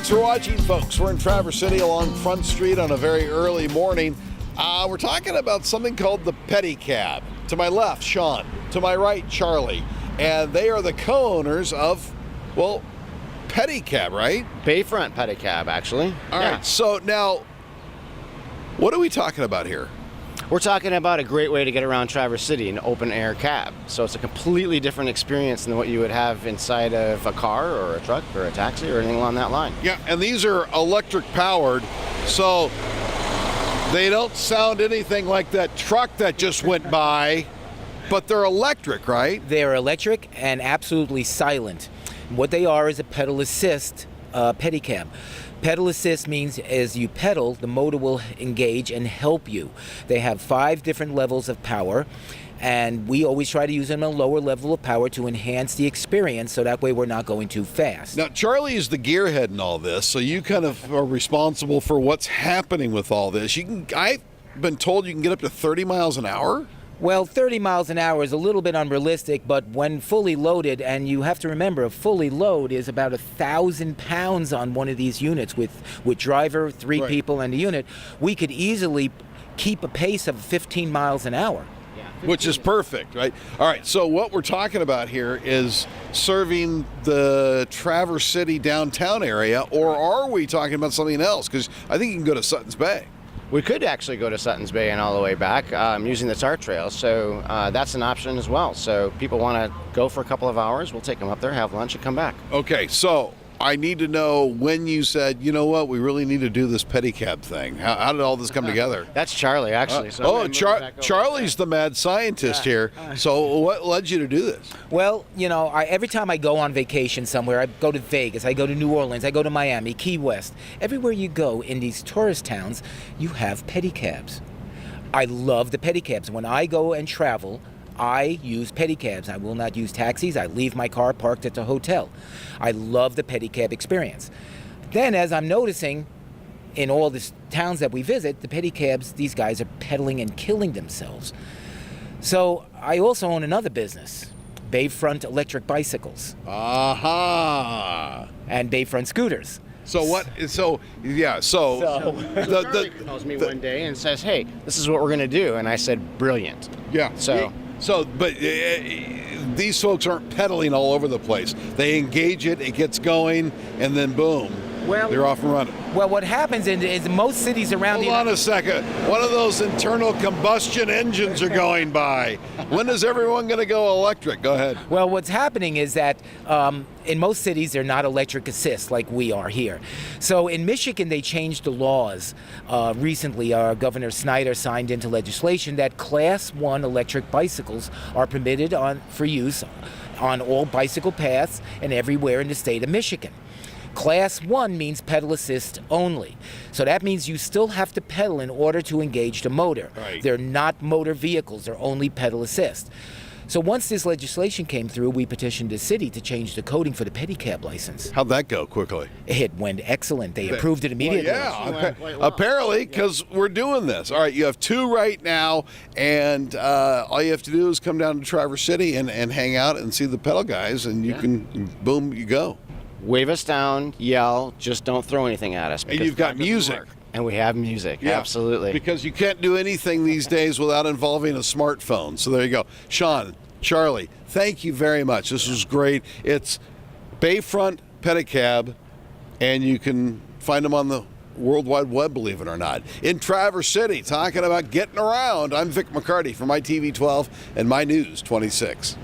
Thanks for watching, folks. We're in Traverse City along Front Street on a very early morning. We're talking about something called the pedicab. To my left, Sean. To my right, Charlie. And they are the co-owners of, well, pedicab, right? Bayfront pedicab, actually. All right. So now, what are we talking about here? We're talking about a great way to get around Traverse City, an open-air cab. So it's a completely different experience than what you would have inside of a car or a truck or a taxi or anything along that line. Yeah, and these are electric powered, so they don't sound anything like that truck that just went by, but they're electric, right? They're electric and absolutely silent. What they are is a pedal assist pedicab. Pedal assist means as you pedal, the motor will engage and help you. They have 5 different levels of power, and we always try to use them at a lower level of power to enhance the experience, so that way we're not going too fast. Now, Charlie is the gearhead in all this, so you kind of are responsible for what's happening with all this. I've been told you can get up to 30 miles an hour? Well, 30 miles an hour is a little bit unrealistic, but when fully loaded, and you have to remember, a fully load is about 1,000 pounds on one of these units with driver, 3 Right. people, and a unit, we could easily keep a pace of 15 miles an hour. Which is perfect, right? All right, so what we're talking about here is serving the Traverse City downtown area, or are we talking about something else? Because I think you can go to Sutton's Bay. We could actually go to Sutton's Bay and all the way back using the TAR trail, so that's an option as well. So people want to go for a couple of hours, we'll take them up there, have lunch, and come back. Okay, so I need to know when you said, you know what, we really need to do this pedicab thing. How did all this come together? That's Charlie, actually. Charlie's the mad scientist here. So what led you to do this? Well, you know, every time I go on vacation somewhere, I go to Vegas, I go to New Orleans, I go to Miami, Key West. Everywhere you go in these tourist towns, you have pedicabs. I love the pedicabs. When I go and travel, I use pedicabs. I will not use taxis. I leave my car parked at the hotel. I love the pedicab experience. Then, as I'm noticing in all these towns that we visit, the pedicabs, these guys are pedaling and killing themselves. So I also own another business, Bayfront Electric Bicycles. Aha! And Bayfront Scooters. So Charlie calls me one day and says, hey, this is what we're going to do. And I said, brilliant. Yeah. But these folks aren't pedaling all over the place. They engage it, it gets going, and then boom, they're off and running. Well, what happens is most cities around Hold on a second. One of those internal combustion engines are going by. When is everyone going to go electric? Go ahead. Well, what's happening is that in most cities, they're not electric assist like we are here. So in Michigan, they changed the laws. Recently, Governor Snyder signed into legislation that Class 1 electric bicycles are permitted for use on all bicycle paths and everywhere in the state of Michigan. Class 1 means pedal assist only. So that means you still have to pedal in order to engage the motor. Right. They're not motor vehicles, they're only pedal assist. So once this legislation came through, we petitioned the city to change the coding for the pedicab license. How'd that go quickly? It went excellent. They approved it immediately. Apparently, because we're doing this. All right, you have 2 right now, and all you have to do is come down to Traverse City and hang out and see the pedal guys, and you can, boom, you go. Wave us down, yell, just don't throw anything at us. And you've got music. And we have music, absolutely. Because you can't do anything these days without involving a smartphone. So there you go. Sean, Charlie, thank you very much. This was great. It's Bayfront Pedicab, and you can find them on the World Wide Web, believe it or not. In Traverse City, talking about getting around. I'm Vic McCarty from ITV 12 and My News 26.